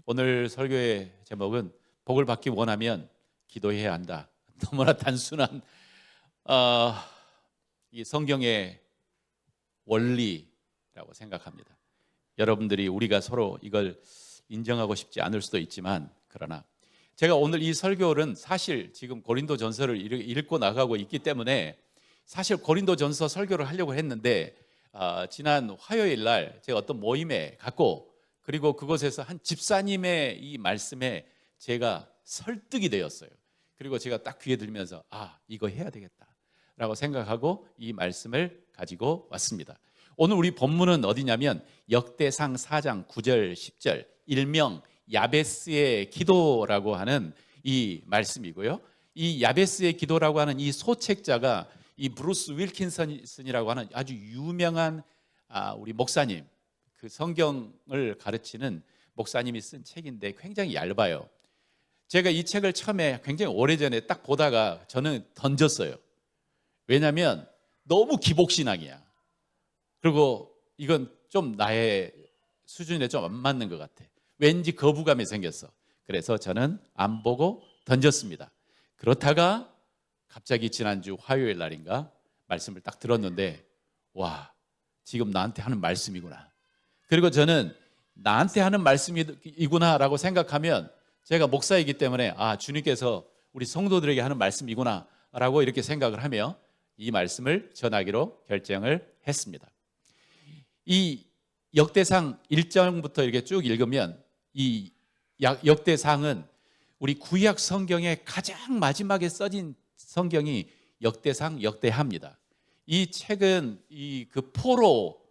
오늘 설교의 제목은 복을 받기 원하면 기도해야 한다. 너무나 단순한 이 성경의 원리라고 생각합니다. 여러분들이 우리가 서로 이걸 인정하고 싶지 않을 수도 있지만, 그러나 제가 오늘 이 설교는 사실 지금 고린도전서를 읽고 나가고 있기 때문에 사실 고린도전서 설교를 하려고 했는데, 지난 화요일 날 제가 어떤 모임에 갔고, 그리고 그곳에서 한 집사님의 이 말씀에 제가 설득이 되었어요. 그리고 제가 딱 귀에 들면서 이거 해야 되겠다라고 생각하고 이 말씀을 가지고 왔습니다. 오늘 우리 본문은 어디냐면 역대상 4장 9절 10절, 일명 야베스의 기도라고 하는 이 말씀이고요. 이 야베스의 기도라고 하는 이 소책자가 이 브루스 윌킨슨이라고 하는 아주 유명한 우리 목사님, 그 성경을 가르치는 목사님이 쓴 책인데 굉장히 얇아요. 제가 이 책을 처음에 굉장히 오래전에 딱 보다가 저는 던졌어요. 왜냐하면 너무 기복신앙이야. 그리고 이건 좀 나의 수준에 좀 안 맞는 것 같아. 왠지 거부감이 생겼어. 그래서 저는 안 보고 던졌습니다. 그렇다가 갑자기 지난주 화요일 날인가 말씀을 딱 들었는데, 와, 지금 나한테 하는 말씀이구나. 그리고 저는 나한테 하는 말씀이구나라고 생각하면, 제가 목사이기 때문에 주님께서 우리 성도들에게 하는 말씀이구나라고 이렇게 생각을 하며 이 말씀을 전하기로 결정을 했습니다. 이 역대상 1장부터 이렇게 쭉 읽으면 이 역대상은 우리 구약 성경의 가장 마지막에 써진 성경이 역대상, 역대하입니다. 이 책은 그 포로로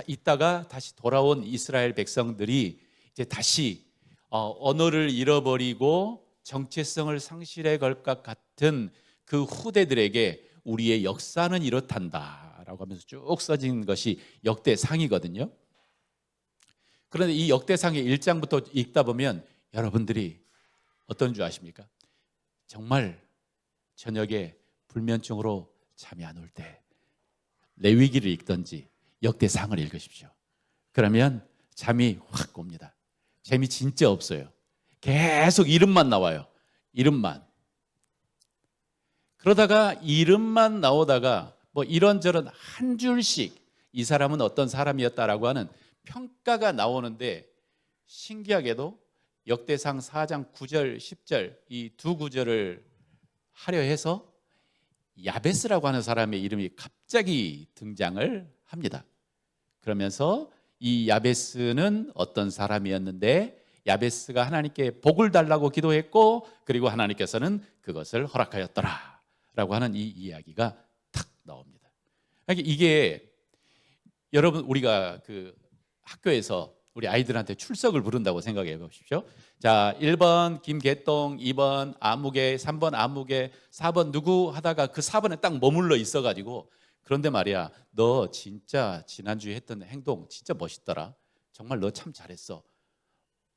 있다가 다시 돌아온 이스라엘 백성들이 이제 다시 언어를 잃어버리고 정체성을 상실해 갈 것 같은 그 후대들에게 우리의 역사는 이렇단다라고 하면서 쭉 써진 것이 역대상이거든요. 그런데 이 역대상의 1장부터 읽다 보면 여러분들이 어떤 줄 아십니까? 정말 저녁에 불면증으로 잠이 안 올 때 레위기를 읽든지 역대상을 읽으십시오. 그러면 잠이 확 옵니다. 재미 진짜 없어요. 계속 이름만 나와요. 이름만. 그러다가 이름만 나오다가 뭐 이런저런 한 줄씩 이 사람은 어떤 사람이었다라고 하는 평가가 나오는데, 신기하게도 역대상 4장 9절 10절 이 두 구절을 하려 해서 야베스라고 하는 사람의 이름이 갑자기 등장을 합니다. 그러면서 이 야베스는 어떤 사람이었는데, 야베스가 하나님께 복을 달라고 기도했고, 그리고 하나님께서는 그것을 허락하였더라 라고 하는 이 이야기가 탁 나옵니다. 이게 여러분, 우리가 그 학교에서 우리 아이들한테 출석을 부른다고 생각해 보십시오. 자, 1번 김개똥, 2번 아무개, 3번 아무개, 4번 누구 하다가 그 4번에 딱 머물러 있어가지고, 그런데 말이야, 너 진짜 지난주에 했던 행동 진짜 멋있더라. 정말 너 참 잘했어.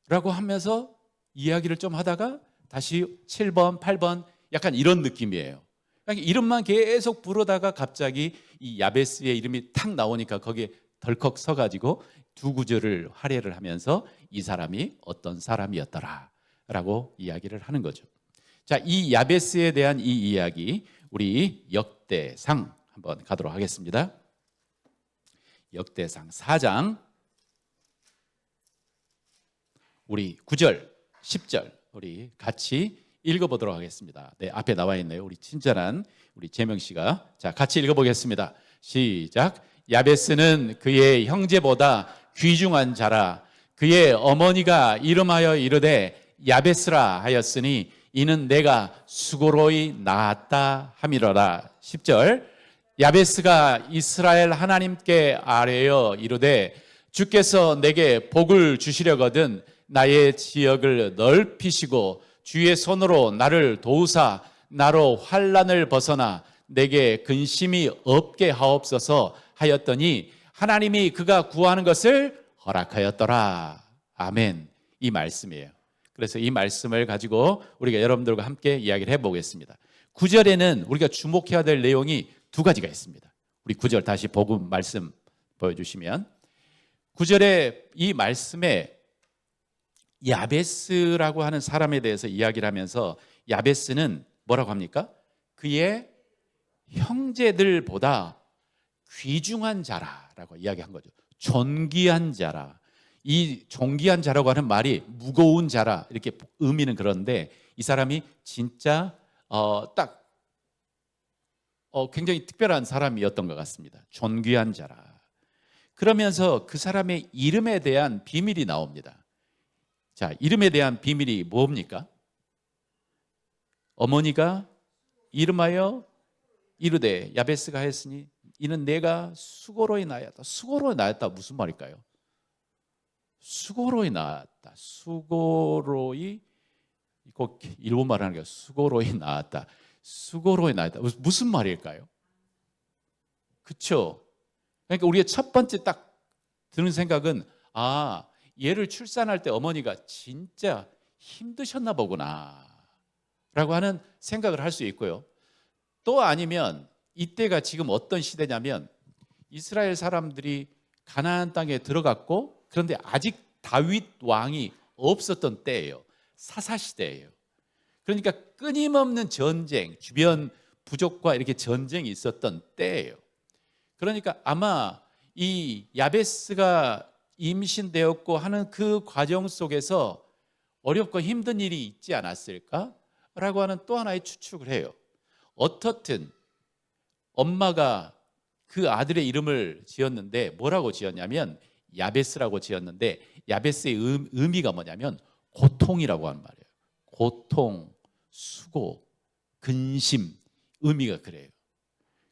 라고 하면서 이야기를 좀 하다가 다시 7번, 8번 약간 이런 느낌이에요. 그러니까 이름만 계속 부르다가 갑자기 이 야베스의 이름이 탁 나오니까 거기에 덜컥 서가지고 두 구절을 할애를 하면서 이 사람이 어떤 사람이었더라 라고 이야기를 하는 거죠. 자, 이 야베스에 대한 이 이야기, 우리 역대상 한번 가도록 하겠습니다. 역대상 4장 우리 9절, 10절 우리 같이 읽어보도록 하겠습니다. 네, 앞에 나와 있네요. 우리 친절한 우리 재명 씨가. 자, 같이 읽어보겠습니다. 시작. 야베스는 그의 형제보다 귀중한 자라. 그의 어머니가 이름하여 이르되 야베스라 하였으니 이는 내가 수고로이 낳았다 함이로라. 10절. 야베스가 이스라엘 하나님께 아뢰어 이르되 주께서 내게 복을 주시려거든 나의 지역을 넓히시고 주의 손으로 나를 도우사 나로 환난을 벗어나 내게 근심이 없게 하옵소서 하였더니 하나님이 그가 구하는 것을 허락하였더라. 아멘. 이 말씀이에요. 그래서 이 말씀을 가지고 우리가 여러분들과 함께 이야기를 해보겠습니다. 9절에는 우리가 주목해야 될 내용이 두 가지가 있습니다. 우리 9절 다시 복음 말씀 보여주시면, 9절에 이 말씀에 야베스라고 하는 사람에 대해서 이야기를 하면서 야베스는 뭐라고 합니까? 그의 형제들보다 귀중한 자라라고 이야기한 거죠. 존귀한 자라. 이 존귀한 자라고 하는 말이 무거운 자라 이렇게 의미는 그런데 이 사람이 진짜 딱 굉장히 특별한 사람이었던 것 같습니다. 존귀한 자라. 그러면서 그 사람의 이름에 대한 비밀이 나옵니다. 자, 이름에 대한 비밀이 뭡니까? 어머니가 이름하여 이르되 야베스가 했으니 이는 내가 수고로이 낳았다. 수고로이 낳았다 무슨 말일까요? 수고로이 낳았다. 수고로이 꼭 일본말 하는 게 수고로이 낳았다. 수고로이 낳았다. 무슨 말일까요? 그렇죠? 그러니까 우리의 첫 번째 딱 드는 생각은 얘를 출산할 때 어머니가 진짜 힘드셨나 보구나 라고 하는 생각을 할 수 있고요. 또 아니면 이때가 지금 어떤 시대냐면 이스라엘 사람들이 가나안 땅에 들어갔고 그런데 아직 다윗 왕이 없었던 때예요. 사사시대예요. 그러니까 끊임없는 전쟁, 주변 부족과 이렇게 전쟁이 있었던 때예요. 그러니까 아마 이 야베스가 임신되었고 하는 그 과정 속에서 어렵고 힘든 일이 있지 않았을까라고 하는 또 하나의 추측을 해요. 어떻든 엄마가 그 아들의 이름을 지었는데 뭐라고 지었냐면 야베스라고 지었는데 야베스의 의미가 뭐냐면 고통이라고 하는 말이에요. 고통, 수고, 근심 의미가 그래요.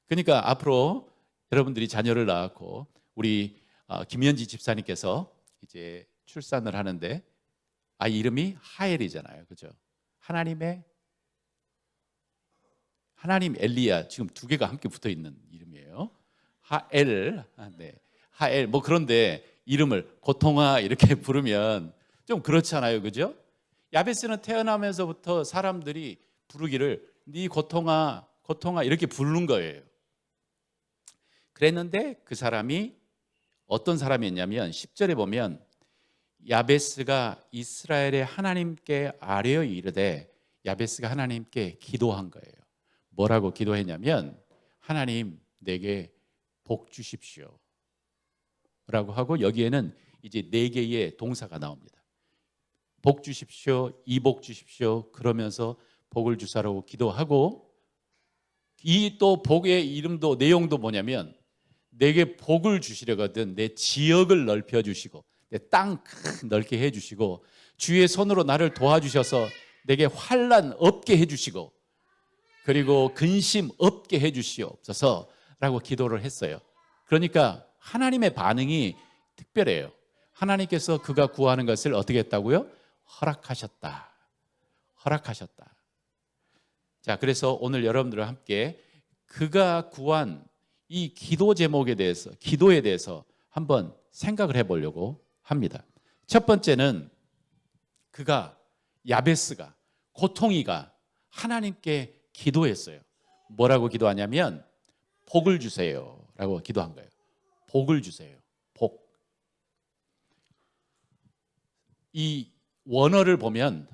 그러니까 앞으로 여러분들이 자녀를 낳았고 우리 김현지 집사님께서 이제 출산을 하는데 아이 이름이 하엘이잖아요. 그죠? 하나님 엘리야 지금 두 개가 함께 붙어 있는 이름이에요. 하엘. 네. 하엘. 뭐 그런데 이름을 고통아 이렇게 부르면 좀 그렇잖아요. 그죠? 야베스는 태어나면서부터 사람들이 부르기를 네 고통아 고통아 이렇게 부르는 거예요. 그랬는데 그 사람이 어떤 사람이었냐면 10절에 보면 야베스가 이스라엘의 하나님께 아뢰어 이르되 야베스가 하나님께 기도한 거예요. 뭐라고 기도했냐면 하나님 내게 복 주십시오 라고 하고 여기에는 이제 4개의 동사가 나옵니다. 복 주십시오, 이복 주십시오 그러면서 복을 주사라고 기도하고 이 또 복의 이름도 내용도 뭐냐면 내게 복을 주시려거든 내 지역을 넓혀 주시고 내 땅 넓게 해 주시고 주의 손으로 나를 도와주셔서 내게 환난 없게 해 주시고 그리고 근심 없게 해 주시옵소서라고 기도를 했어요. 그러니까 하나님의 반응이 특별해요. 하나님께서 그가 구하는 것을 어떻게 했다고요? 허락하셨다. 허락하셨다. 자, 그래서 오늘 여러분들과 함께 그가 구한 이 기도 제목에 대해서, 기도에 대해서 한번 생각을 해보려고 합니다. 첫 번째는 야베스가, 고통이가 하나님께 기도했어요. 뭐라고 기도하냐면 복을 주세요 라고 기도한 거예요. 복을 주세요. 복. 이 원어를 보면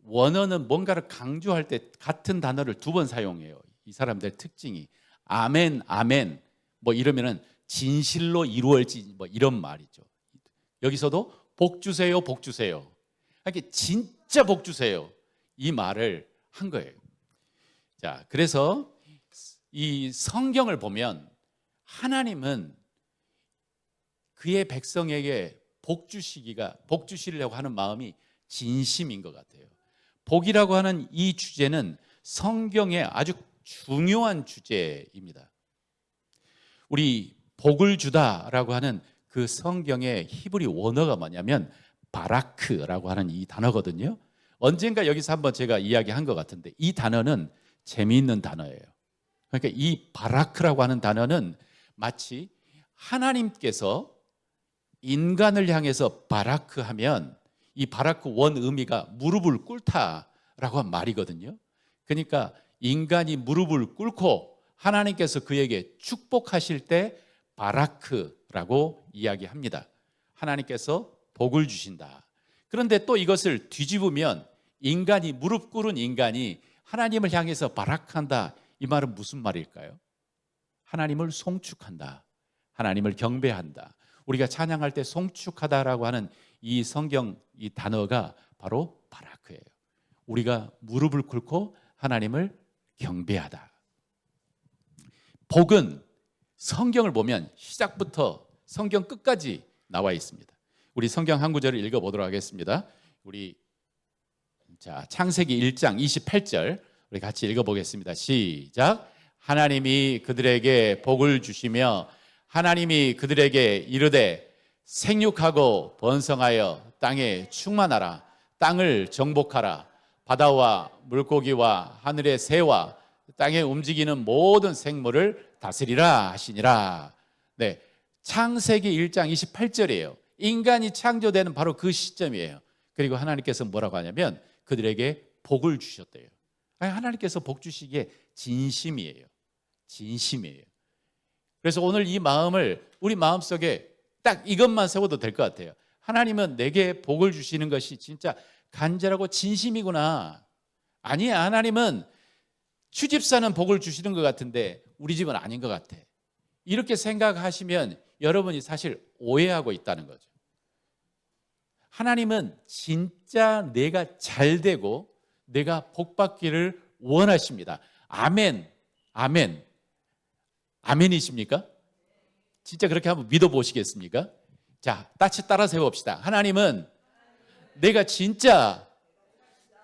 원어는 뭔가를 강조할 때 같은 단어를 2번 사용해요. 이 사람들의 특징이 아멘, 아멘 뭐 이러면은 진실로 이루어질지 뭐 이런 말이죠. 여기서도 복 주세요, 복 주세요. 이렇게 진짜 복 주세요. 이 말을 한 거예요. 자, 그래서 이 성경을 보면 하나님은 그의 백성에게 복 주시려고 하는 마음이 진심인 것 같아요. 복이라고 하는 이 주제는 성경의 아주 중요한 주제입니다. 우리 복을 주다라고 하는 그 성경의 히브리 원어가 뭐냐면 바라크라고 하는 이 단어거든요. 언젠가 여기서 한번 제가 이야기한 것 같은데 이 단어는 재미있는 단어예요. 그러니까 이 바라크라고 하는 단어는 마치 하나님께서 인간을 향해서 바라크하면 이 바라크 원 의미가 무릎을 꿇다라고 한 말이거든요. 그러니까 인간이 무릎을 꿇고 하나님께서 그에게 축복하실 때 바라크라고 이야기합니다. 하나님께서 복을 주신다. 그런데 또 이것을 뒤집으면 인간이 무릎 꿇은 인간이 하나님을 향해서 발악한다. 이 말은 무슨 말일까요? 하나님을 송축한다. 하나님을 경배한다. 우리가 찬양할 때 송축하다라고 하는 이 성경 이 단어가 바로 바라크예요. 우리가 무릎을 꿇고 하나님을 경배하다. 복은 성경을 보면 시작부터 성경 끝까지 나와 있습니다. 우리 성경 한 구절을 읽어보도록 하겠습니다. 우리 창세기 1장 28절 우리 같이 읽어보겠습니다. 시작. 하나님이 그들에게 복을 주시며 하나님이 그들에게 이르되 생육하고 번성하여 땅에 충만하라. 땅을 정복하라. 바다와 물고기와 하늘의 새와 땅에 움직이는 모든 생물을 다스리라 하시니라. 네, 창세기 1장 28절이에요. 인간이 창조되는 바로 그 시점이에요. 그리고 하나님께서 뭐라고 하냐면 그들에게 복을 주셨대요. 하나님께서 복 주시기에 진심이에요. 진심이에요. 그래서 오늘 이 마음을 우리 마음속에 딱 이것만 세워도 될 것 같아요. 하나님은 내게 복을 주시는 것이 진짜 간절하고 진심이구나. 아니야, 하나님은 취집사는 복을 주시는 것 같은데 우리 집은 아닌 것 같아. 이렇게 생각하시면 여러분이 사실 오해하고 있다는 거죠. 하나님은 진짜 내가 잘 되고 내가 복받기를 원하십니다. 아멘, 아멘, 아멘이십니까? 진짜 그렇게 한번 믿어보시겠습니까? 자, 따라서 해봅시다. 하나님은 내가 진짜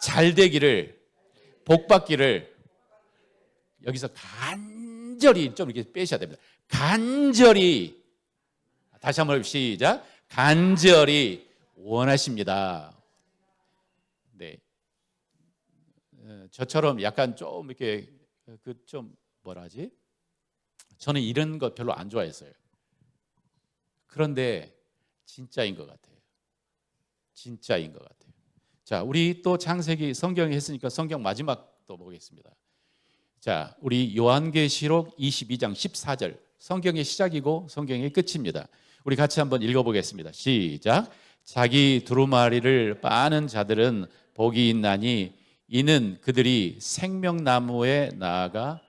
잘 되기를, 복받기를 여기서 간절히 좀 이렇게 빼셔야 됩니다. 간절히, 다시 한번 시작. 간절히 원하십니다. 네, 저처럼 약간 좀 이렇게 좀 뭐라 하지? 저는 이런 거 별로 안 좋아했어요. 그런데 진짜인 것 같아요. 진짜인 것 같아요. 자, 우리 또 창세기 성경에 했으니까 성경 마지막 또 보겠습니다. 자, 우리 요한계시록 22장 14절 성경의 시작이고 성경의 끝입니다. 우리 같이 한번 읽어보겠습니다. 시작. 자기 두루마리를 빠는 자들은 복이 있나니 이는 그들이 생명나무에 나아가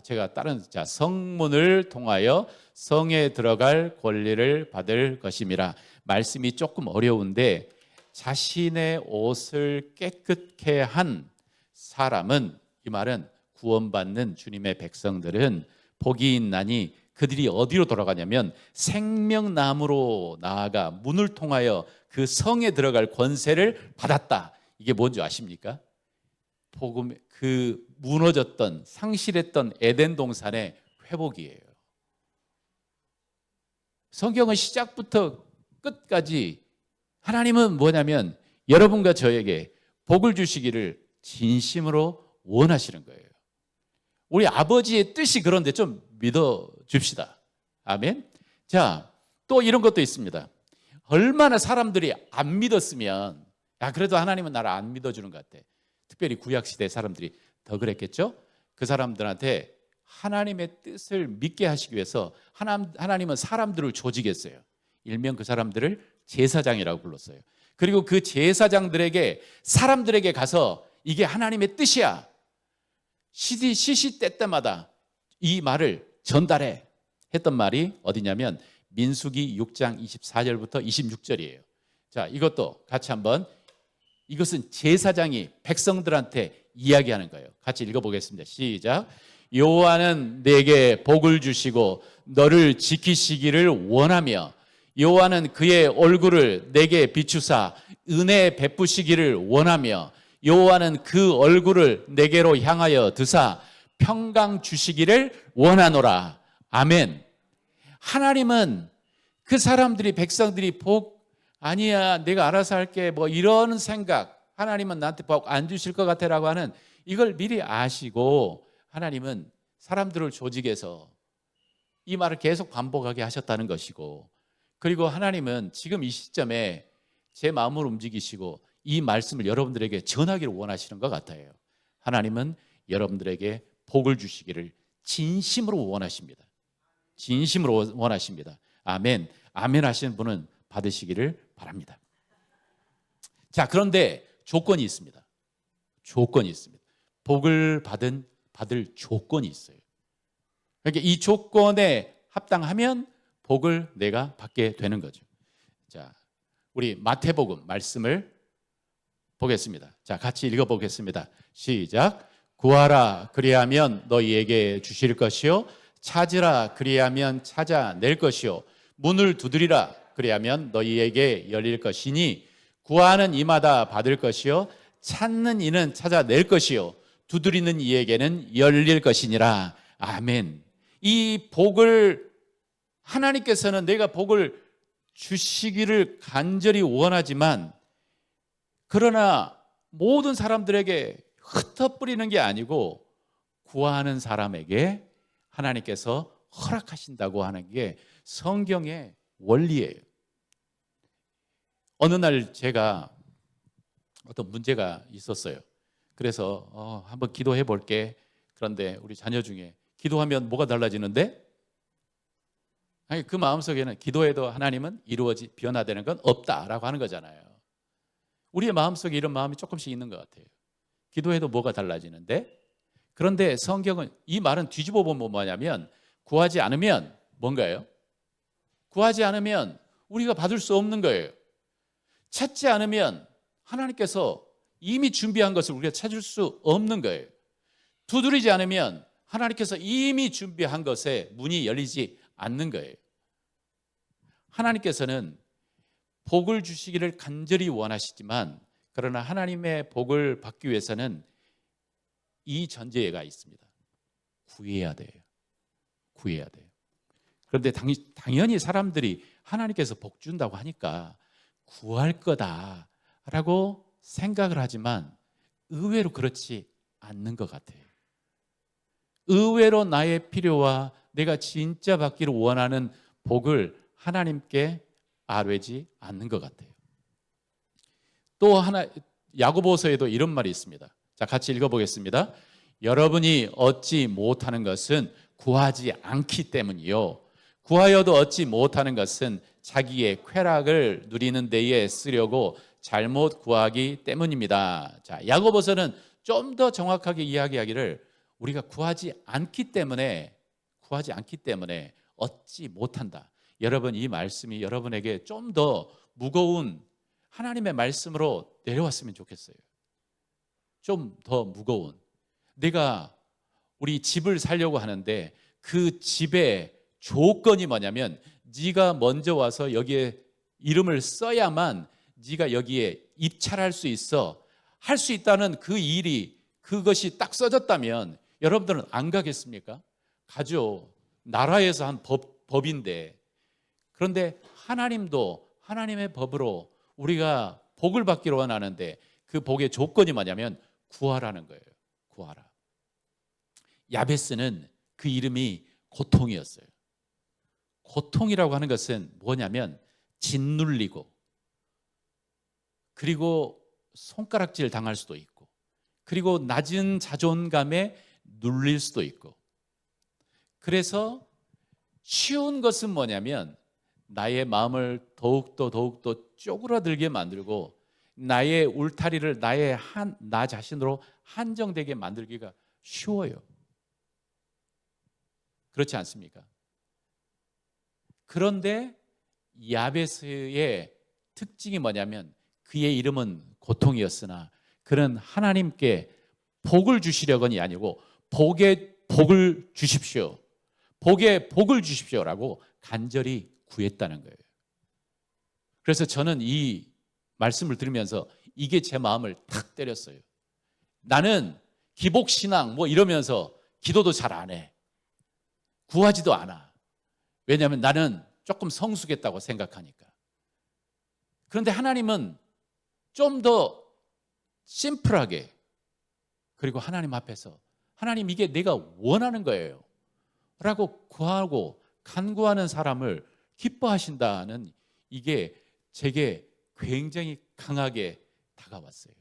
제가 다른 성문을 통하여 성에 들어갈 권리를 받을 것임이라. 말씀이 조금 어려운데 자신의 옷을 깨끗게 한 사람은, 이 말은 구원받는 주님의 백성들은 복이 있나니 그들이 어디로 돌아가냐면 생명나무로 나아가 문을 통하여 그 성에 들어갈 권세를 받았다. 이게 뭔지 아십니까? 복음, 그 무너졌던 상실했던 에덴 동산의 회복이에요. 성경은 시작부터 끝까지 하나님은 뭐냐면 여러분과 저에게 복을 주시기를 진심으로 원하시는 거예요. 우리 아버지의 뜻이 그런데 좀 믿어줍시다. 아멘. 자, 또 이런 것도 있습니다. 얼마나 사람들이 안 믿었으면, 야, 그래도 하나님은 나를 안 믿어주는 것 같아. 특별히 구약시대 사람들이 더 그랬겠죠? 그 사람들한테 하나님의 뜻을 믿게 하시기 위해서 하나님은 사람들을 조직했어요. 일명 그 사람들을 제사장이라고 불렀어요. 그리고 그 제사장들에게, 사람들에게 가서 이게 하나님의 뜻이야, 시시때 때마다 이 말을 전달해 했던 말이 어디냐면 민수기 6장 24절부터 26절이에요. 자, 이것도 같이 한번, 이것은 제사장이 백성들한테 이야기하는 거예요. 같이 읽어보겠습니다. 시작. 여호와는 내게 복을 주시고 너를 지키시기를 원하며 여호와는 그의 얼굴을 내게 비추사 은혜 베푸시기를 원하며 여호와는 그 얼굴을 내게로 향하여 드사 평강 주시기를 원하노라. 아멘. 하나님은 그 사람들이, 백성들이 복 아니야, 내가 알아서 할게, 뭐 이런 생각, 하나님은 나한테 복 안 주실 것 같아라고 하는 이걸 미리 아시고 하나님은 사람들을 조직해서 이 말을 계속 반복하게 하셨다는 것이고, 그리고 하나님은 지금 이 시점에 제 마음을 움직이시고 이 말씀을 여러분들에게 전하기를 원하시는 것 같아요. 하나님은 여러분들에게 복을 주시기를 진심으로 원하십니다. 진심으로 원하십니다. 아멘. 아멘 하시는 분은 받으시기를 바랍니다. 자, 그런데 조건이 있습니다. 조건이 있습니다. 복을 받을 조건이 있어요. 그러니까 이 조건에 합당하면 복을 내가 받게 되는 거죠. 자, 우리 마태복음 말씀을 보겠습니다. 자, 같이 읽어보겠습니다. 시작. 구하라 그리하면 너희에게 주실 것이요 찾으라 그리하면 찾아낼 것이요 문을 두드리라 그리하면 너희에게 열릴 것이니 구하는 이마다 받을 것이요 찾는 이는 찾아낼 것이요 두드리는 이에게는 열릴 것이니라. 아멘. 이 복을 하나님께서는 내가 복을 주시기를 간절히 원하지만 그러나 모든 사람들에게 흩어뿌리는 게 아니고 구하는 사람에게 하나님께서 허락하신다고 하는 게 성경의 원리예요. 어느 날 제가 어떤 문제가 있었어요. 그래서 한번 기도해 볼게. 그런데 우리 자녀 중에 기도하면 뭐가 달라지는데? 아니, 그 마음속에는 기도해도 하나님은 변화되는 건 없다라고 하는 거잖아요. 우리의 마음속에 이런 마음이 조금씩 있는 것 같아요. 기도해도 뭐가 달라지는데? 그런데 성경은 이 말은 뒤집어 보면 뭐냐면 구하지 않으면 뭔가요? 구하지 않으면 우리가 받을 수 없는 거예요. 찾지 않으면 하나님께서 이미 준비한 것을 우리가 찾을 수 없는 거예요. 두드리지 않으면 하나님께서 이미 준비한 것에 문이 열리지 않는 거예요. 하나님께서는 복을 주시기를 간절히 원하시지만 그러나 하나님의 복을 받기 위해서는 이 전제가 있습니다. 구해야 돼요. 구해야 돼요. 그런데 당연히 사람들이 하나님께서 복 준다고 하니까 구할 거다라고 생각을 하지만 의외로 그렇지 않는 것 같아요. 의외로 나의 필요와 내가 진짜 받기를 원하는 복을 하나님께 아뢰지 않는 것 같아요. 또 하나 야고보서에도 이런 말이 있습니다. 자, 같이 읽어보겠습니다. 여러분이 얻지 못하는 것은 구하지 않기 때문이요 구하여도 얻지 못하는 것은 자기의 쾌락을 누리는 데에 쓰려고 잘못 구하기 때문입니다. 자, 야고보서는 좀 더 정확하게 이야기하기를 우리가 구하지 않기 때문에 얻지 못한다. 여러분, 이 말씀이 여러분에게 좀 더 무거운 하나님의 말씀으로 내려왔으면 좋겠어요. 좀 더 무거운. 내가 우리 집을 살려고 하는데 그 집의 조건이 뭐냐면 네가 먼저 와서 여기에 이름을 써야만 네가 여기에 입찰할 수 있어. 할 수 있다는 그 일이 그것이 딱 써졌다면 여러분들은 안 가겠습니까? 가죠. 나라에서 한 법인데. 그런데 하나님도 하나님의 법으로 우리가 복을 받기로 원하는데 그 복의 조건이 뭐냐면 구하라는 거예요. 구하라. 야베스는 그 이름이 고통이었어요. 고통이라고 하는 것은 뭐냐면 짓눌리고 그리고 손가락질 당할 수도 있고 그리고 낮은 자존감에 눌릴 수도 있고 그래서 쉬운 것은 뭐냐면 나의 마음을 더욱더 쪼그라들게 만들고 나의 울타리를 나 자신으로 한정되게 만들기가 쉬워요. 그렇지 않습니까? 그런데 야베스의 특징이 뭐냐면 그의 이름은 고통이었으나 그는 하나님께 복을 주시려건이 아니고 복을 주십시오. 복에 복을 주십시오라고 간절히 구했다는 거예요. 그래서 저는 이 말씀을 들으면서 이게 제 마음을 탁 때렸어요. 나는 기복신앙 이러면서 기도도 잘 안 해. 구하지도 않아. 왜냐하면 나는 조금 성숙했다고 생각하니까. 그런데 하나님은 좀 더 심플하게 그리고 하나님 앞에서 하나님 이게 내가 원하는 거예요 라고 구하고 간구하는 사람을 기뻐하신다는 이게 제게 굉장히 강하게 다가왔어요.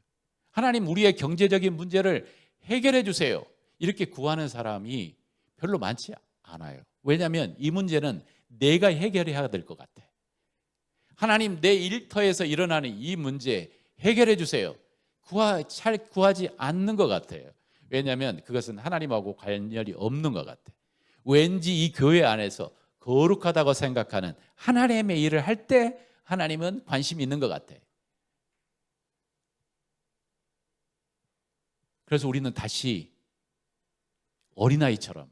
하나님 우리의 경제적인 문제를 해결해 주세요 이렇게 구하는 사람이 별로 많지 않아요. 왜냐하면 이 문제는 내가 해결해야 될 것 같아. 하나님 내 일터에서 일어나는 이 문제 해결해 주세요. 잘 구하지 않는 것 같아요. 왜냐하면 그것은 하나님하고 관련이 없는 것 같아요. 왠지 이 교회 안에서 거룩하다고 생각하는 하나님의 일을 할 때 하나님은 관심이 있는 것 같아요. 그래서 우리는 다시 어린아이처럼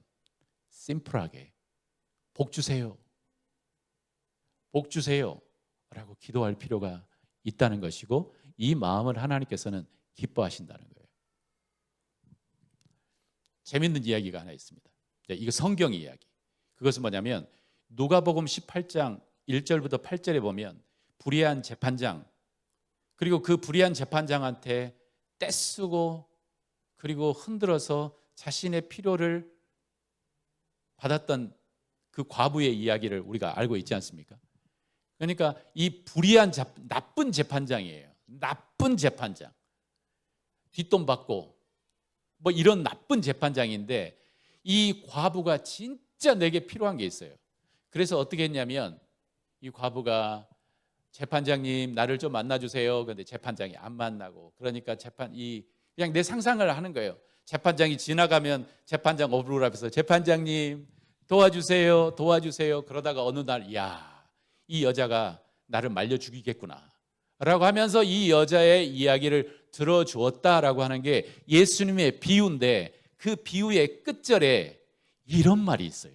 심플하게 복 주세요, 복 주세요 라고 기도할 필요가 있다는 것이고, 이 마음을 하나님께서는 기뻐하신다는 거예요. 재밌는 이야기가 하나 있습니다. 이거 성경 이야기. 그것은 뭐냐면 누가복음 18장 1절부터 8절에 보면 불의한 재판장, 그리고 그 불의한 재판장한테 떼쓰고 그리고 흔들어서 자신의 필요를 받았던 그 과부의 이야기를 우리가 알고 있지 않습니까? 그러니까 이 불의한 나쁜 재판장이에요. 나쁜 재판장. 뒷돈 받고 뭐 이런 나쁜 재판장인데, 이 과부가 진짜 내게 필요한 게 있어요. 그래서 어떻게 했냐면 이 과부가 재판장님 나를 좀 만나주세요. 그런데 재판장이 안 만나고, 그러니까 그냥 내 상상을 하는 거예요. 재판장이 지나가면 재판장 얼굴 앞에서 재판장님 도와주세요, 도와주세요. 그러다가 어느 날 이 여자가 나를 말려 죽이겠구나 라고 하면서 이 여자의 이야기를 들어주었다라고 하는 게 예수님의 비유인데, 그 비유의 끝절에 이런 말이 있어요.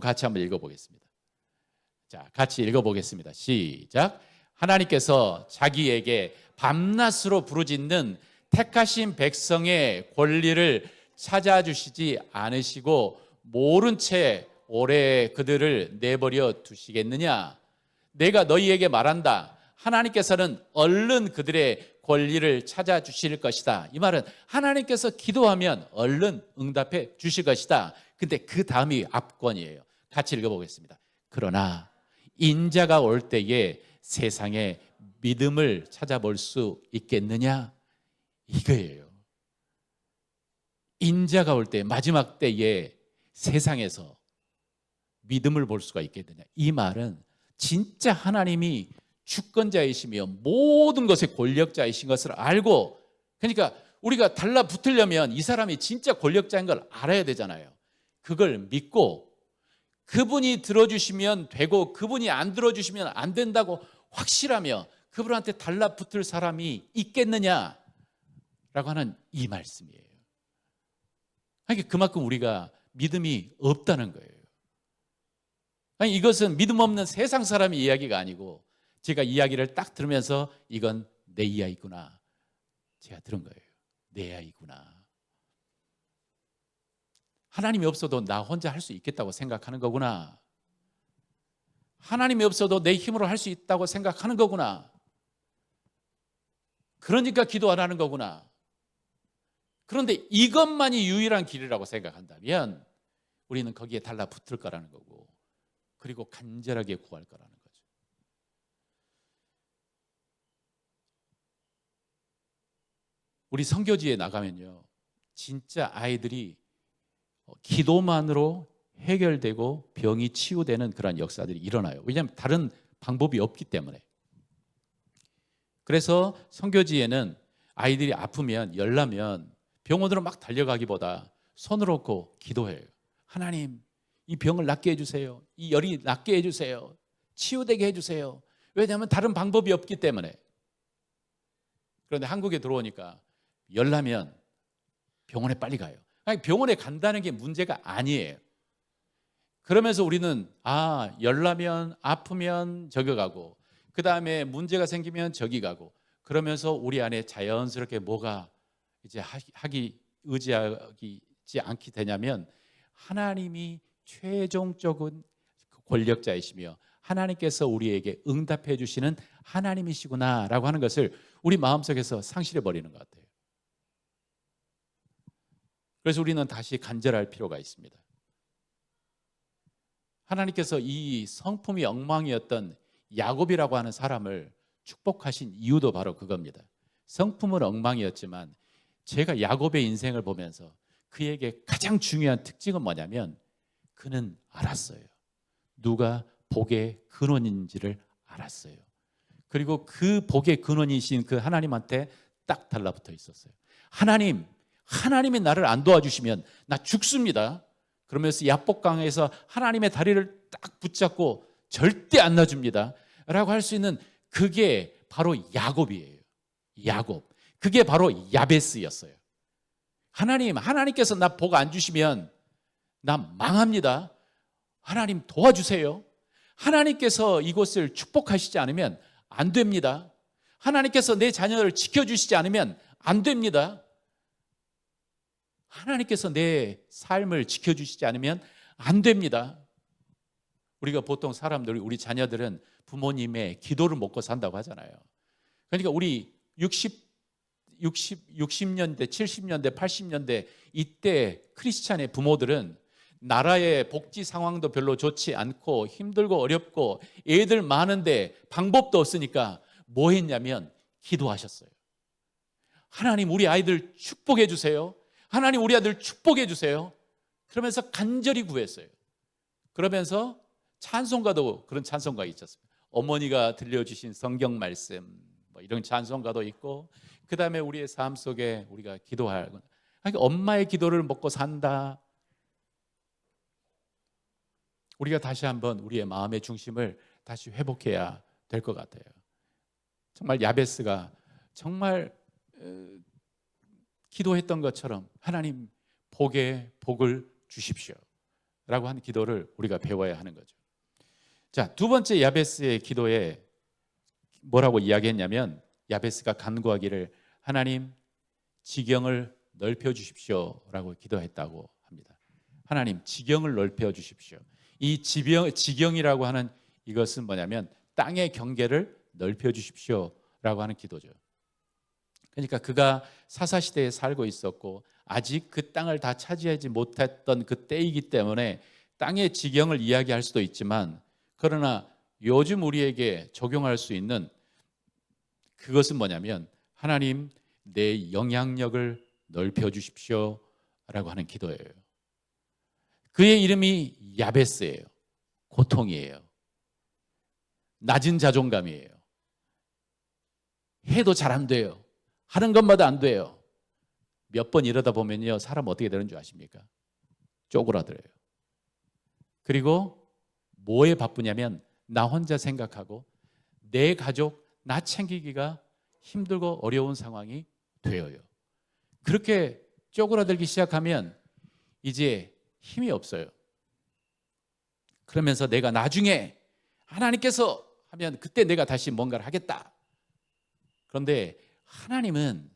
같이 한번 읽어보겠습니다. 자, 같이 읽어보겠습니다. 시작. 하나님께서 자기에게 밤낮으로 부르짖는 택하신 백성의 권리를 찾아주시지 않으시고 모른 채 오래 그들을 내버려 두시겠느냐? 내가 너희에게 말한다. 하나님께서는 얼른 그들의 권리를 찾아주실 것이다. 이 말은 하나님께서 기도하면 얼른 응답해 주실 것이다. 근데 그 다음이 압권이에요. 같이 읽어보겠습니다. 그러나 인자가 올 때에 세상에 믿음을 찾아볼 수 있겠느냐? 이거예요. 인자가 올 때, 마지막 때에 세상에서 믿음을 볼 수가 있겠느냐? 이 말은 진짜 하나님이 주권자이시며 모든 것의 권력자이신 것을 알고, 그러니까 우리가 달라붙으려면 이 사람이 진짜 권력자인 걸 알아야 되잖아요. 그걸 믿고 그분이 들어주시면 되고 그분이 안 들어주시면 안 된다고 확실하며 그분한테 달라붙을 사람이 있겠느냐라고 하는 이 말씀이에요. 그러니까 그만큼 우리가 믿음이 없다는 거예요. 아니, 이것은 믿음 없는 세상 사람의 이야기가 아니고 제가 이야기를 딱 들으면서 이건 내 이야기구나, 제가 들은 거예요. 내 이야기구나. 하나님이 없어도 나 혼자 할 수 있겠다고 생각하는 거구나. 하나님이 없어도 내 힘으로 할 수 있다고 생각하는 거구나. 그러니까 기도 안 하는 거구나. 그런데 이것만이 유일한 길이라고 생각한다면 우리는 거기에 달라붙을 거라는 거고, 그리고 간절하게 구할 거라는 거죠. 우리 선교지에 나가면요, 진짜 아이들이 기도만으로 해결되고 병이 치유되는 그런 역사들이 일어나요. 왜냐하면 다른 방법이 없기 때문에. 그래서 선교지에는 아이들이 아프면, 열나면 병원으로 막 달려가기보다 손을 얹고 기도해요. 하나님, 이 병을 낫게 해주세요. 이 열이 낫게 해주세요. 치유되게 해주세요. 왜냐하면 다른 방법이 없기 때문에. 그런데 한국에 들어오니까 열나면 병원에 빨리 가요. 아니, 병원에 간다는 게 문제가 아니에요. 그러면서 우리는 열나면, 아프면 저기 가고, 그 다음에 문제가 생기면 저기 가고, 그러면서 우리 안에 자연스럽게 뭐가 이제 의지하지 않게 되냐면, 하나님이 최종적인 권력자이시며 하나님께서 우리에게 응답해 주시는 하나님이시구나라고 하는 것을 우리 마음속에서 상실해 버리는 것 같아요. 그래서 우리는 다시 간절할 필요가 있습니다. 하나님께서 이 성품이 엉망이었던 야곱이라고 하는 사람을 축복하신 이유도 바로 그겁니다. 성품은 엉망이었지만 제가 야곱의 인생을 보면서 그에게 가장 중요한 특징은 뭐냐면, 그는 알았어요. 누가 복의 근원인지를 알았어요. 그리고 그 복의 근원이신 그 하나님한테 딱 달라붙어 있었어요. 하나님이 나를 안 도와주시면 나 죽습니다. 그러면서 야복강에서 하나님의 다리를 딱 붙잡고 절대 안 놔줍니다 라고 할 수 있는, 그게 바로 야곱이에요. 야곱. 그게 바로 야베스였어요. 하나님께서 나 복 안 주시면 나 망합니다. 하나님 도와주세요. 하나님께서 이곳을 축복하시지 않으면 안 됩니다. 하나님께서 내 자녀를 지켜주시지 않으면 안 됩니다. 하나님께서 내 삶을 지켜주시지 않으면 안 됩니다. 우리가 보통 우리 자녀들은 부모님의 기도를 먹고 산다고 하잖아요. 그러니까 우리 60년대, 70년대, 80년대 이때 크리스찬의 부모들은 나라의 복지 상황도 별로 좋지 않고 힘들고 어렵고 애들 많은데 방법도 없으니까 뭐 했냐면 기도하셨어요. 하나님 우리 아이들 축복해 주세요. 하나님 우리 아들 축복해 주세요. 그러면서 간절히 구했어요. 그러면서 찬송가도, 그런 찬송가 있었습니다. 어머니가 들려주신 성경 말씀, 뭐 이런 찬송가도 있고, 그 다음에 우리의 삶 속에 우리가 기도할, 그러니까 엄마의 기도를 먹고 산다. 우리가 다시 한번 우리의 마음의 중심을 다시 회복해야 될 것 같아요. 정말 야베스가 정말 기도했던 것처럼 하나님 복을 주십시오 라고 하는 기도를 우리가 배워야 하는 거죠. 자, 두 번째 야베스의 기도에 뭐라고 이야기했냐면, 야베스가 간구하기를 하나님 지경을 넓혀 주십시오 라고 기도했다고 합니다. 하나님 지경을 넓혀 주십시오. 이 지경이라고 하는 이것은 뭐냐면 땅의 경계를 넓혀 주십시오 라고 하는 기도죠. 그러니까 그가 사사시대에 살고 있었고 아직 그 땅을 다 차지하지 못했던 그 때이기 때문에 땅의 지경을 이야기할 수도 있지만, 그러나 요즘 우리에게 적용할 수 있는 그것은 뭐냐면 하나님 내 영향력을 넓혀 주십시오 라고 하는 기도예요. 그의 이름이 야베스예요. 고통이에요. 낮은 자존감이에요. 해도 잘 안 돼요. 하는 것마다 안 돼요. 몇 번 이러다 보면요, 사람 어떻게 되는 줄 아십니까? 쪼그라들어요. 그리고 뭐에 바쁘냐면 나 혼자 생각하고 내 가족 나 챙기기가 힘들고 어려운 상황이 되어요. 그렇게 쪼그라들기 시작하면 이제 힘이 없어요. 그러면서 내가 나중에 하나님께서 하면 그때 내가 다시 뭔가를 하겠다. 그런데 하나님은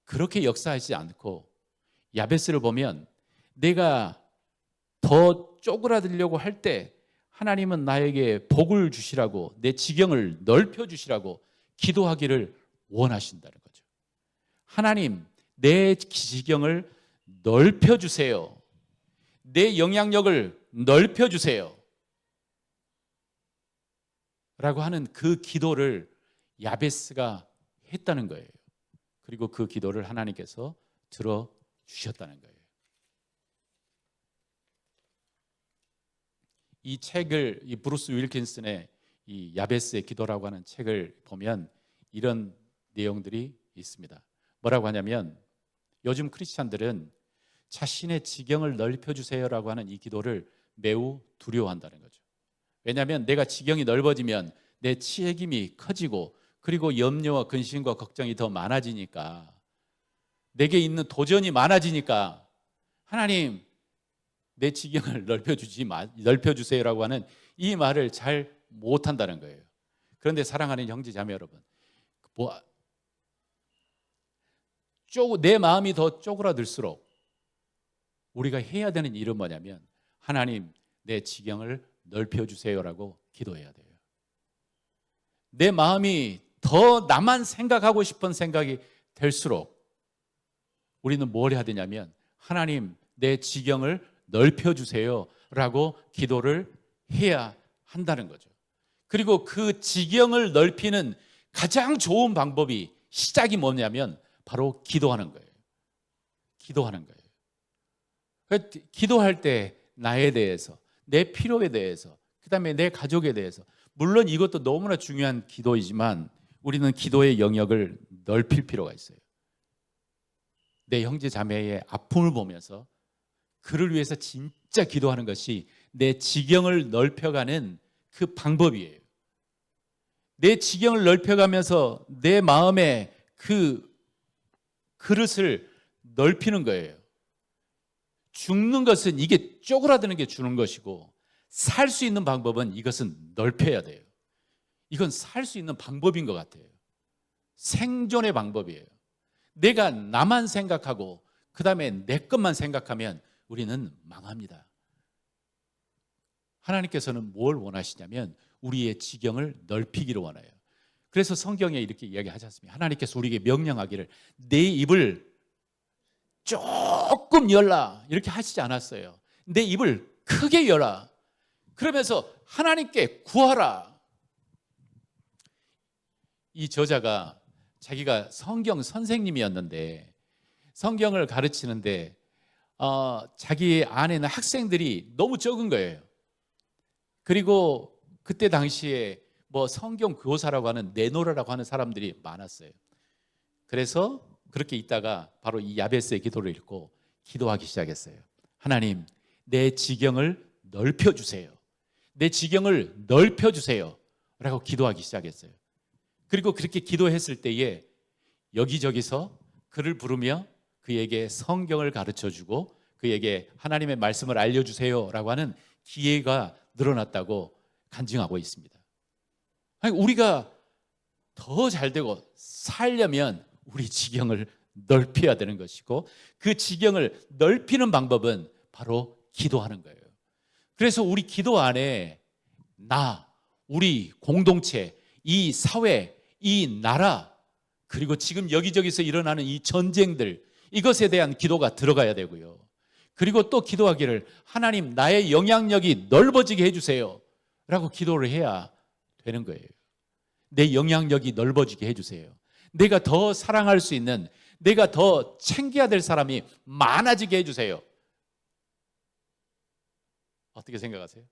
그렇게 역사하지 않고, 야베스를 보면 내가 더 쪼그라들려고 할 때 하나님은 나에게 복을 주시라고, 내 지경을 넓혀 주시라고 기도하기를 원하신다는 거죠. 하나님 내 지경을 넓혀 주세요. 내 영향력을 넓혀 주세요 라고 하는 그 기도를 야베스가 했다는 거예요. 그리고 그 기도를 하나님께서 들어주셨다는 거예요. 이 책을, 이 브루스 윌킨슨의 이 야베스의 기도라고 하는 책을 보면 이런 내용들이 있습니다. 뭐라고 하냐면, 요즘 크리스찬들은 자신의 지경을 넓혀주세요라고 하는 이 기도를 매우 두려워한다는 거죠. 왜냐하면 내가 지경이 넓어지면 내 책임이 커지고, 그리고 염려와 근심과 걱정이 더 많아지니까, 내게 있는 도전이 많아지니까 하나님 내 지경을 넓혀주세요라고 하는 이 말을 잘 못한다는 거예요. 그런데 사랑하는 형제 자매 여러분, 내 마음이 더 쪼그라들수록 우리가 해야 되는 일은 뭐냐면 하나님 내 지경을 넓혀주세요라고 기도해야 돼요. 내 마음이 더 나만 생각하고 싶은 생각이 될수록 우리는 뭘 해야 되냐면 하나님 내 지경을 넓혀주세요라고 기도를 해야 한다는 거죠. 그리고 그 지경을 넓히는 가장 좋은 방법이, 시작이 뭐냐면 바로 기도하는 거예요. 기도하는 거예요. 기도할 때 나에 대해서, 내 필요에 대해서, 그 다음에 내 가족에 대해서 물론 이것도 너무나 중요한 기도이지만 우리는 기도의 영역을 넓힐 필요가 있어요. 내 형제 자매의 아픔을 보면서 그를 위해서 진짜 기도하는 것이 내 지경을 넓혀가는 그 방법이에요. 내 지경을 넓혀가면서 내 마음의 그 그릇을 넓히는 거예요. 죽는 것은 이게 쪼그라드는 게 주는 것이고 살 수 있는 방법은 이것은 넓혀야 돼요. 이건 살 수 있는 방법인 것 같아요. 생존의 방법이에요. 내가 나만 생각하고 그 다음에 내 것만 생각하면 우리는 망합니다. 하나님께서는 뭘 원하시냐면 우리의 지경을 넓히기를 원해요. 그래서 성경에 이렇게 이야기하지 않습니까? 하나님께서 우리에게 명령하기를 내 입을 조금 열라 이렇게 하시지 않았어요. 내 입을 크게 열라. 그러면서 하나님께 구하라. 이 저자가 자기가 성경 선생님이었는데 성경을 가르치는데 자기 안에는 학생들이 너무 적은 거예요. 그리고 그때 당시에 뭐 성경 교사라고 하는 내노라라고 하는 사람들이 많았어요. 그래서 그렇게 있다가 바로 이 야베스의 기도를 읽고 기도하기 시작했어요. 하나님, 내 지경을 넓혀주세요. 내 지경을 넓혀주세요 라고 기도하기 시작했어요. 그리고 그렇게 기도했을 때에 여기저기서 그를 부르며 그에게 성경을 가르쳐주고 그에게 하나님의 말씀을 알려주세요 라고 하는 기회가 늘어났다고 간증하고 있습니다. 아니, 우리가 더 잘되고 살려면 우리 지경을 넓혀야 되는 것이고 그 지경을 넓히는 방법은 바로 기도하는 거예요. 그래서 우리 기도 안에 우리 공동체, 이 사회, 이 나라 그리고 지금 여기저기서 일어나는 이 전쟁들 이것에 대한 기도가 들어가야 되고요. 그리고 또 기도하기를 하나님 나의 영향력이 넓어지게 해주세요 라고 기도를 해야 되는 거예요. 내 영향력이 넓어지게 해주세요. 내가 더 사랑할 수 있는 내가 더 챙겨야 될 사람이 많아지게 해주세요. 어떻게 생각하세요?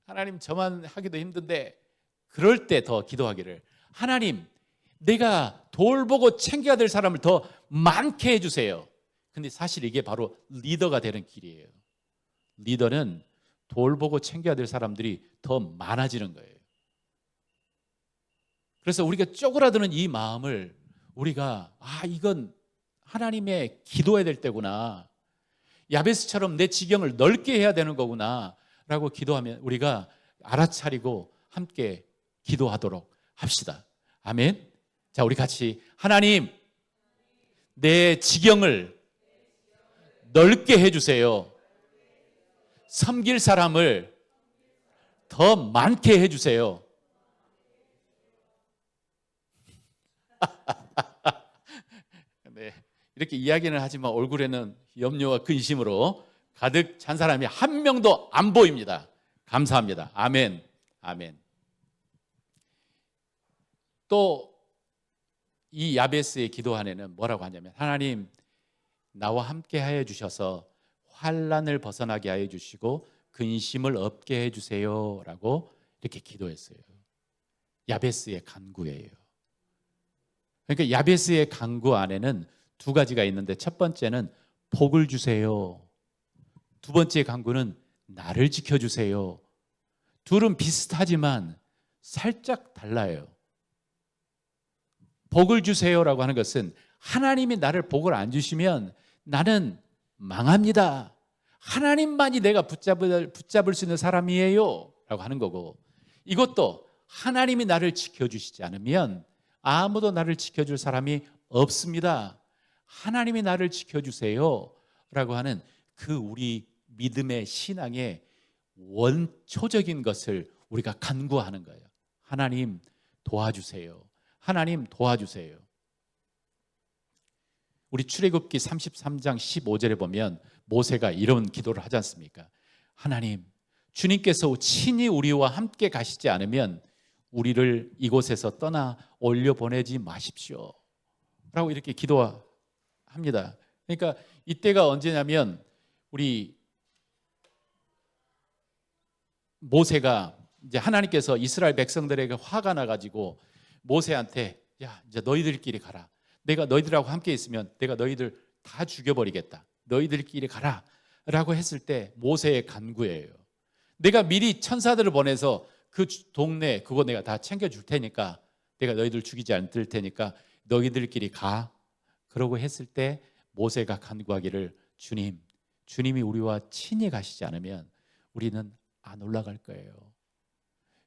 하나님 저만 하기도 힘든데 그럴 때 더 기도하기를 하나님 내가 돌보고 챙겨야 될 사람을 더 많게 해주세요. 근데 사실 이게 바로 리더가 되는 길이에요. 리더는 돌보고 챙겨야 될 사람들이 더 많아지는 거예요. 그래서 우리가 쪼그라드는 이 마음을 우리가 이건 하나님의 기도해야 될 때구나. 야베스처럼 내 지경을 넓게 해야 되는 거구나 라고 기도하면 우리가 알아차리고 함께 기도하도록 합시다. 아멘. 자, 우리 같이 하나님 내 지경을 넓게 해주세요. 섬길 사람을 더 많게 해주세요. 네, 이렇게 이야기는 하지만 얼굴에는 염려와 근심으로 가득 찬 사람이 한 명도 안 보입니다. 감사합니다. 아멘. 아멘. 또 이 야베스의 기도 안에는 뭐라고 하냐면 하나님 나와 함께 하여 주셔서 환난을 벗어나게 하여 주시고 근심을 없게 해 주세요 라고 이렇게 기도했어요. 야베스의 간구예요. 그러니까 야베스의 간구 안에는 두 가지가 있는데 첫 번째는 복을 주세요. 두 번째 간구는 나를 지켜주세요. 둘은 비슷하지만 살짝 달라요. 복을 주세요라고 하는 것은 하나님이 나를 복을 안 주시면 나는 망합니다. 하나님만이 내가 붙잡을 수 있는 사람이에요 라고 하는 거고 이것도 하나님이 나를 지켜주시지 않으면 아무도 나를 지켜줄 사람이 없습니다. 하나님이 나를 지켜주세요 라고 하는 그 우리 믿음의 신앙의 원초적인 것을 우리가 간구하는 거예요. 하나님 도와주세요. 하나님 도와주세요. 우리 출애굽기 33장 15절에 보면 모세가 이런 기도를 하지 않습니까? 하나님, 주님께서 친히 우리와 함께 가시지 않으면 우리를 이곳에서 떠나 올려보내지 마십시오 라고 이렇게 기도합니다. 그러니까 이때가 언제냐면 우리 모세가 이제 하나님께서 이스라엘 백성들에게 화가 나가지고 모세한테 야 이제 너희들끼리 가라. 내가 너희들하고 함께 있으면 내가 너희들 다 죽여버리겠다. 너희들끼리 가라 라고 했을 때 모세의 간구예요. 내가 미리 천사들을 보내서 그 동네 그거 내가 다 챙겨줄 테니까 내가 너희들 죽이지 않을 테니까 너희들끼리 가. 그러고 했을 때 모세가 간구하기를 주님이 우리와 친히 가시지 않으면 우리는 안 올라갈 거예요.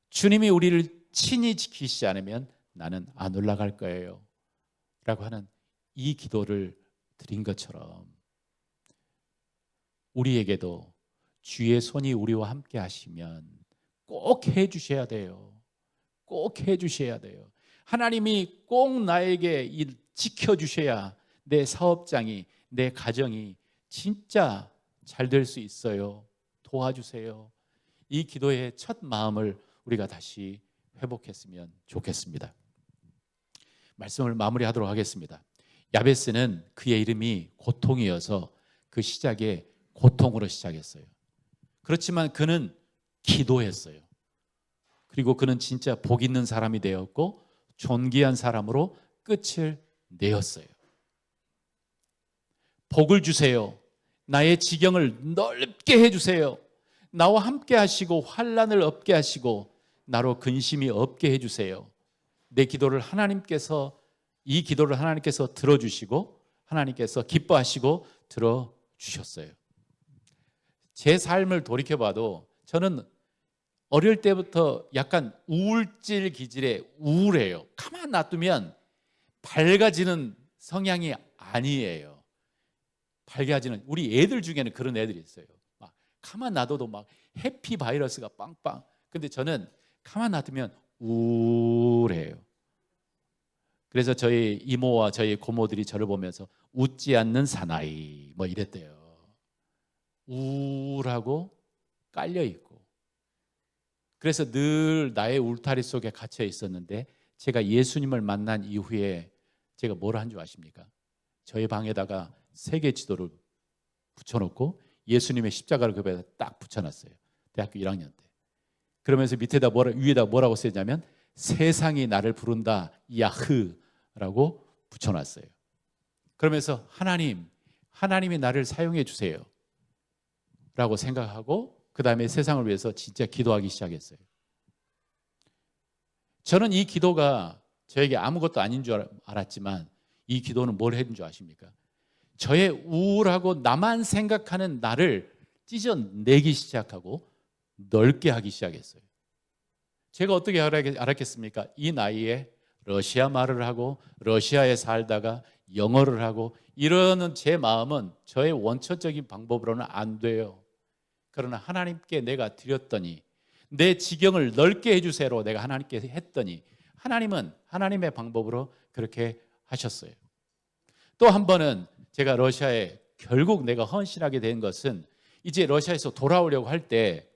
주님이 우리를 친히 지키시지 않으면 나는 안 올라갈 거예요 라고 하는 이 기도를 드린 것처럼 우리에게도 주의 손이 우리와 함께 하시면 꼭 해주셔야 돼요. 꼭 해주셔야 돼요. 하나님이 꼭 나에게 지켜주셔야 내 사업장이, 내 가정이 진짜 잘 될 수 있어요. 도와주세요. 이 기도의 첫 마음을 우리가 다시 회복했으면 좋겠습니다. 말씀을 마무리하도록 하겠습니다. 야베스는 그의 이름이 고통이어서 그 시작에 고통으로 시작했어요. 그렇지만 그는 기도했어요. 그리고 그는 진짜 복 있는 사람이 되었고 존귀한 사람으로 끝을 내었어요. 복을 주세요. 나의 지경을 넓게 해주세요. 나와 함께 하시고 환난을 없게 하시고 나로 근심이 없게 해주세요. 내 기도를 이 기도를 하나님께서 들어주시고 하나님께서 기뻐하시고 들어주셨어요. 제 삶을 돌이켜봐도 저는 어릴 때부터 약간 우울질 기질에 우울해요. 가만 놔두면 밝아지는 성향이 아니에요. 밝아지는 우리 애들 중에는 그런 애들이 있어요. 막 가만 놔둬도 막 해피 바이러스가 빵빵. 근데 저는 가만 놔두면 우울해요. 그래서 저희 이모와 저희 고모들이 저를 보면서 웃지 않는 사나이 뭐 이랬대요. 우울하고 깔려있고. 그래서 늘 나의 울타리 속에 갇혀 있었는데 제가 예수님을 만난 이후에 제가 뭘 한 줄 아십니까? 저희 방에다가 세계 지도를 붙여놓고 예수님의 십자가를 그 배에다 딱 붙여놨어요. 대학교 1학년 때. 그러면서 위에다 뭐라고 쓰냐면 세상이 나를 부른다 야흐라고 붙여놨어요. 그러면서 하나님이 나를 사용해 주세요 라고 생각하고 그 다음에 세상을 위해서 진짜 기도하기 시작했어요. 저는 이 기도가 저에게 아무것도 아닌 줄 알았지만 이 기도는 뭘 했는 줄 아십니까? 저의 우울하고 나만 생각하는 나를 찢어내기 시작하고 넓게 하기 시작했어요. 제가 어떻게 알았겠습니까? 이 나이에 러시아 말을 하고 러시아에 살다가 영어를 하고 이러는 제 마음은 저의 원초적인 방법으로는 안 돼요. 그러나 하나님께 내가 드렸더니 내 지경을 넓게 해주세요 내가 하나님께 했더니 하나님은 하나님의 방법으로 그렇게 하셨어요. 또 한 번은 제가 러시아에 결국 내가 헌신하게 된 것은 이제 러시아에서 돌아오려고 할 때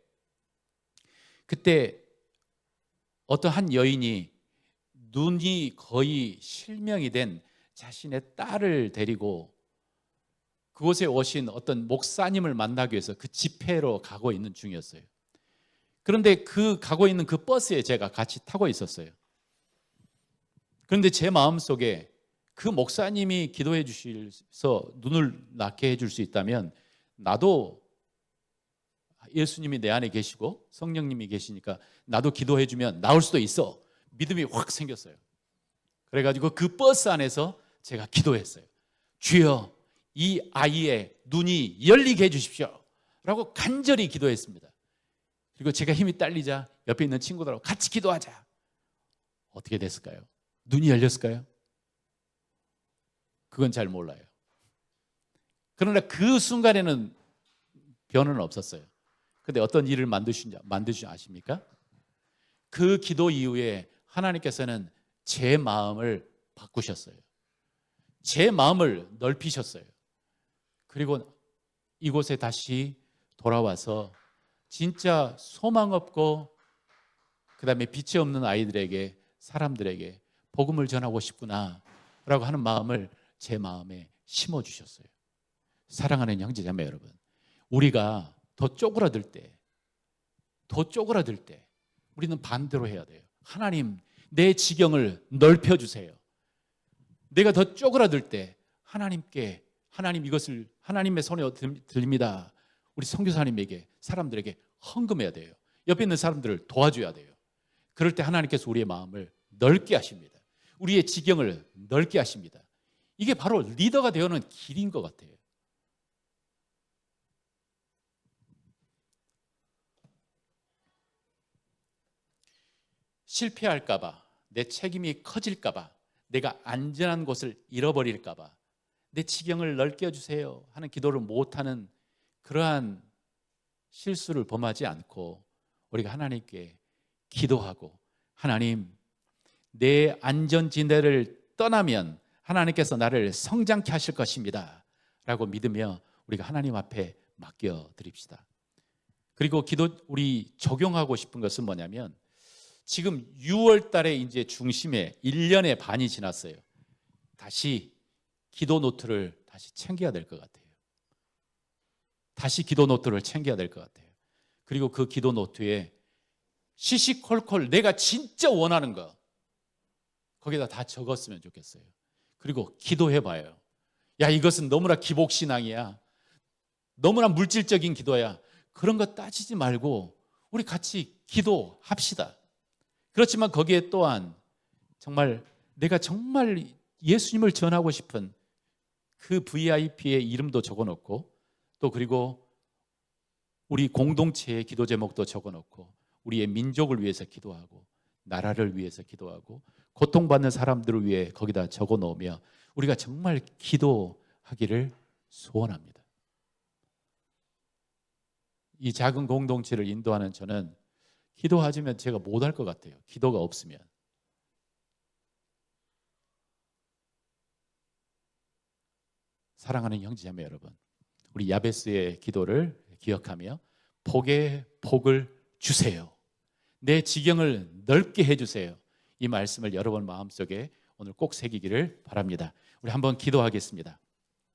그때 어떤 한 여인이 눈이 거의 실명이 된 자신의 딸을 데리고 그곳에 오신 어떤 목사님을 만나기 위해서 그 집회로 가고 있는 중이었어요. 그런데 그 가고 있는 그 버스에 제가 같이 타고 있었어요. 그런데 제 마음속에 그 목사님이 기도해 주셔서 눈을 낫게 해줄 수 있다면 나도 예수님이 내 안에 계시고 성령님이 계시니까 나도 기도해 주면 나을 수도 있어. 믿음이 확 생겼어요. 그래가지고 그 버스 안에서 제가 기도했어요. 주여 이 아이의 눈이 열리게 해주십시오 라고 간절히 기도했습니다. 그리고 제가 힘이 딸리자 옆에 있는 친구들하고 같이 기도하자. 어떻게 됐을까요? 눈이 열렸을까요? 그건 잘 몰라요. 그러나 그 순간에는 변화는 없었어요. 그런데 어떤 일을 만드신 아십니까? 그 기도 이후에 하나님께서는 제 마음을 바꾸셨어요. 제 마음을 넓히셨어요. 그리고 이곳에 다시 돌아와서 진짜 소망 없고 그다음에 빛이 없는 아이들에게 사람들에게 복음을 전하고 싶구나 라고 하는 마음을 제 마음에 심어주셨어요. 사랑하는 형제자매 여러분, 우리가 더 쪼그라들 때 우리는 반대로 해야 돼요. 하나님, 내 지경을 넓혀주세요. 내가 더 쪼그라들 때 하나님께, 하나님 이것을 하나님의 손에 들립니다. 우리 선교사님에게, 사람들에게 헌금해야 돼요. 옆에 있는 사람들을 도와줘야 돼요. 그럴 때 하나님께서 우리의 마음을 넓게 하십니다. 우리의 지경을 넓게 하십니다. 이게 바로 리더가 되어는 길인 것 같아요. 실패할까봐, 내 책임이 커질까봐, 내가 안전한 곳을 잃어버릴까봐 내 지경을 넓게 해주세요 하는 기도를 못하는 그러한 실수를 범하지 않고 우리가 하나님께 기도하고, 하나님, 내 안전지대를 떠나면 하나님께서 나를 성장케 하실 것입니다 라고 믿으며 우리가 하나님 앞에 맡겨드립시다. 그리고 우리 적용하고 싶은 것은 뭐냐면, 지금 6월 달에 이제 중심에 1년의 반이 지났어요. 다시 기도 노트를 다시 챙겨야 될 것 같아요. 다시 기도 노트를 챙겨야 될 것 같아요. 그리고 그 기도 노트에 시시콜콜 내가 진짜 원하는 거 거기다 다 적었으면 좋겠어요. 그리고 기도해봐요. 야, 이것은 너무나 기복신앙이야, 너무나 물질적인 기도야, 그런 거 따지지 말고 우리 같이 기도합시다. 그렇지만 거기에 또한 정말 내가 정말 예수님을 전하고 싶은 그 VIP의 이름도 적어놓고, 또 그리고 우리 공동체의 기도 제목도 적어놓고 우리의 민족을 위해서 기도하고 나라를 위해서 기도하고 고통받는 사람들을 위해 거기다 적어놓으며 우리가 정말 기도하기를 소원합니다. 이 작은 공동체를 인도하는 저는 기도하지만 제가 못할 것 같아요. 기도가 없으면. 사랑하는 형제자매 여러분, 우리 야베스의 기도를 기억하며 복의 복을 주세요, 내 지경을 넓게 해주세요, 이 말씀을 여러분 마음속에 오늘 꼭 새기기를 바랍니다. 우리 한번 기도하겠습니다.